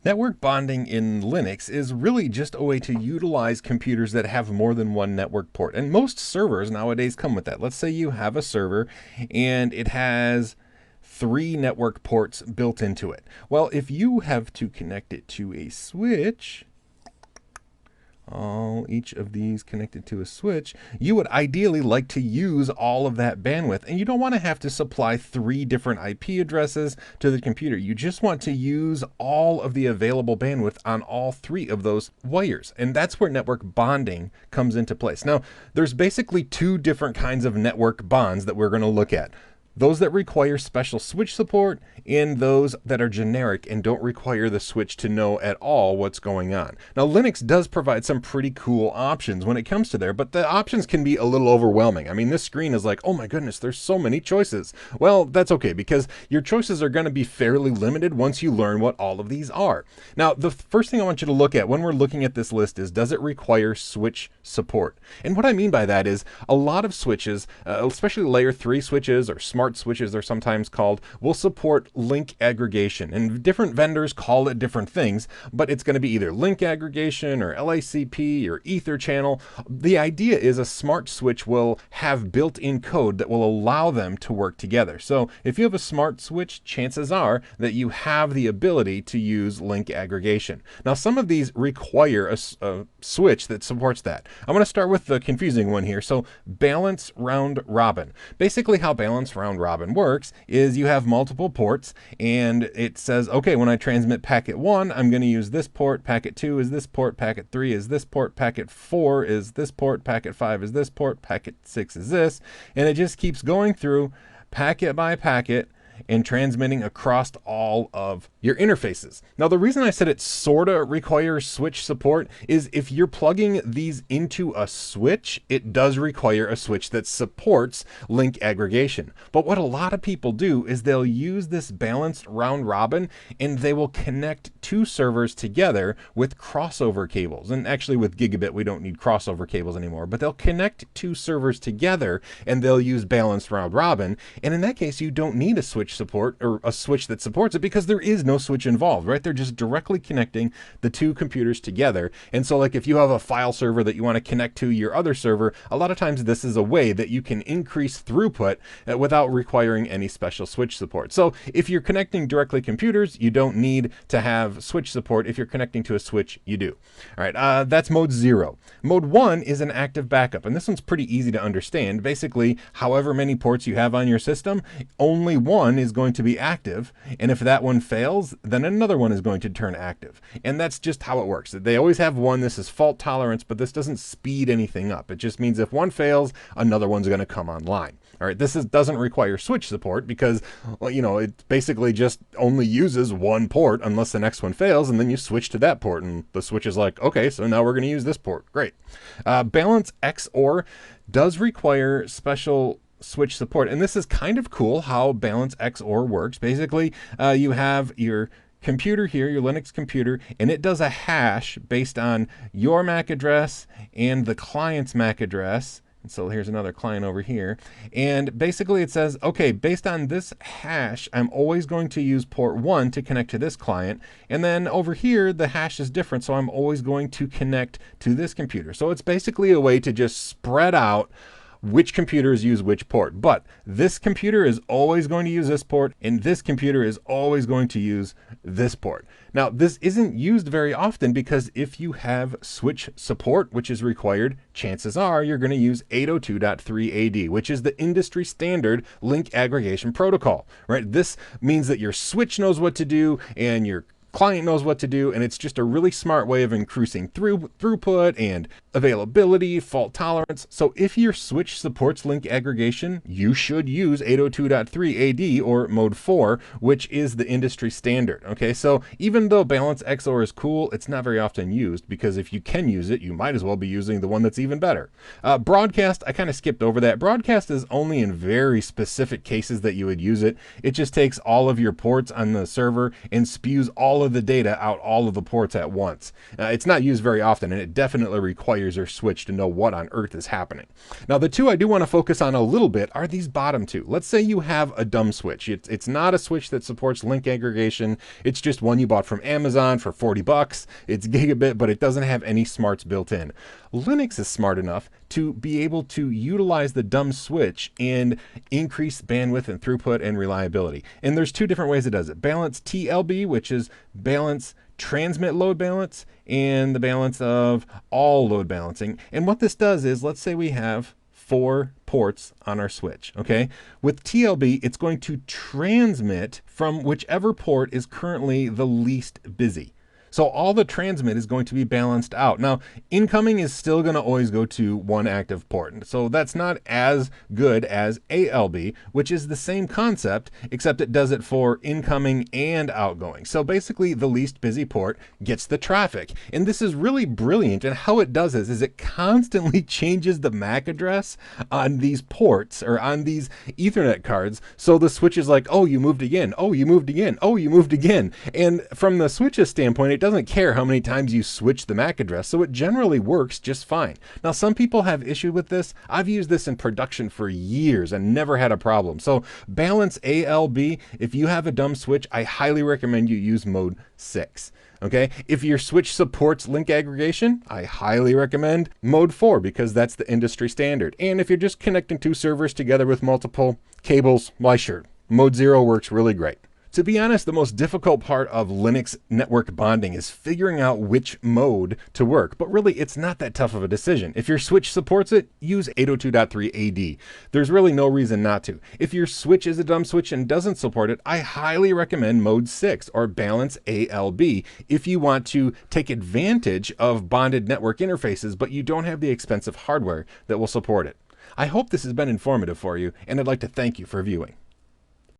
Network bonding in Linux is really just a way to utilize computers that have more than one network port. And most servers nowadays come with that. Let's say you have a server and it has 3 network ports built into it. Well, if you have to connect it to a switch, each of these connected to a switch, you would ideally like to use all of that bandwidth, and you don't want to have to supply 3 different IP addresses to the computer. You just want to use all of the available bandwidth on all 3 of those wires, and that's where network bonding comes into place. Now, there's basically 2 different kinds of network bonds that we're going to look at. Those that require special switch support and those that are generic and don't require the switch to know at all what's going on. Now, Linux does provide some pretty cool options when it comes to there, but the options can be a little overwhelming. I mean, this screen is like, oh my goodness, there's so many choices. Well, that's okay, because your choices are going to be fairly limited once you learn what all of these are. Now, the first thing I want you to look at when we're looking at this list is, does it require switch support? And what I mean by that is a lot of switches, especially layer 3 switches or smart switches they're sometimes called, will support link aggregation, and different vendors call it different things, but it's going to be either link aggregation or LACP or ether channel. The idea is a smart switch will have built-in code that will allow them to work together. So if you have a smart switch, chances are that you have the ability to use link aggregation. Now, some of these require a switch that supports that. I'm going to start with the confusing one here. So balance round robin. Basically how balance round robin works is you have multiple ports, and it says, okay, when I transmit packet 1, I'm going to use this port, packet 2 is this port, packet 3 is this port, packet 4 is this port, packet 5 is this port, packet 6 is this, and it just keeps going through packet by packet and transmitting across all of your interfaces. Now, the reason I said it sort of requires switch support is if you're plugging these into a switch, it does require a switch that supports link aggregation. But what a lot of people do is they'll use this balanced round robin, and they will connect 2 servers together with crossover cables. And actually with Gigabit, we don't need crossover cables anymore, but they'll connect 2 servers together and they'll use balanced round robin. And in that case, you don't need a switch support or a switch that supports it, because there is no switch involved, right? They're just directly connecting the 2 computers together. And so like if you have a file server that you want to connect to your other server, a lot of times this is a way that you can increase throughput without requiring any special switch support. So if you're connecting directly computers, you don't need to have switch support. If you're connecting to a switch, you do. All right, that's mode 0. Mode 1 is an active backup, and this one's pretty easy to understand. Basically, however many ports you have on your system, only one is going to be active, and if that one fails, then another one is going to turn active. And that's just how it works. They always have one. This is fault tolerance, but this doesn't speed anything up. It just means if one fails, another one's going to come online. All right, doesn't require switch support because, well, you know, it basically just only uses one port unless the next one fails, and then you switch to that port, and the switch is like, okay, so now we're going to use this port. Great. Balance XOR does require special switch support, and this is kind of cool how balance XOR works. Basically, you have your computer here, your Linux computer, and it does a hash based on your MAC address and the client's MAC address. And so here's another client over here. And basically it says, okay, based on this hash, I'm always going to use port 1 to connect to this client. And then over here, the hash is different, so I'm always going to connect to this computer. So it's basically a way to just spread out which computers use which port. But this computer is always going to use this port, and this computer is always going to use this port. Now, this isn't used very often because if you have switch support, which is required, chances are you're going to use 802.3 AD, which is the industry standard link aggregation protocol, right? This means that your switch knows what to do and your client knows what to do, and it's just a really smart way of increasing throughput and availability, fault tolerance. So if your switch supports link aggregation, you should use 802.3 AD or mode 4, which is the industry standard. Okay, so even though balance XOR is cool, it's not very often used, because if you can use it, you might as well be using the one that's even better. Broadcast, I kind of skipped over that. Broadcast is only in very specific cases that you would use it. It just takes all of your ports on the server and spews all of the data out all of the ports at once. It's not used very often, and it definitely requires your switch to know what on earth is happening. Now, the two I do want to focus on a little bit are these bottom two. Let's say you have a dumb switch. It's not a switch that supports link aggregation. It's just one you bought from Amazon for 40 bucks. It's gigabit, but it doesn't have any smarts built in. Linux is smart enough to be able to utilize the dumb switch and increase bandwidth and throughput and reliability. And there's two different ways it does it. Balance TLB, which is balance transmit load balance, and the balance of all load balancing. And what this does is, let's say we have 4 ports on our switch, okay? With TLB, it's going to transmit from whichever port is currently the least busy. So all the transmit is going to be balanced out. Now, incoming is still going to always go to one active port. So that's not as good as ALB, which is the same concept, except it does it for incoming and outgoing. So basically, the least busy port gets the traffic. And this is really brilliant. And how it does this is it constantly changes the MAC address on these ports or on these Ethernet cards. So the switch is like, oh, you moved again. Oh, you moved again. Oh, you moved again. And from the switch's standpoint, it doesn't care how many times you switch the MAC address, so it generally works just fine. Now, some people have issue with this. I've used this in production for years and never had a problem. So balance ALB, if you have a dumb switch, I highly recommend you use mode 6. Okay, if your switch supports link aggregation, I highly recommend mode 4 because that's the industry standard. And if you're just connecting 2 servers together with multiple cables, why sure, mode 0 works really great. To be honest, the most difficult part of Linux network bonding is figuring out which mode to work, but really it's not that tough of a decision. If your switch supports it, use 802.3 AD. There's really no reason not to. If your switch is a dumb switch and doesn't support it, I highly recommend mode 6 or balance ALB if you want to take advantage of bonded network interfaces, but you don't have the expensive hardware that will support it. I hope this has been informative for you, and I'd like to thank you for viewing.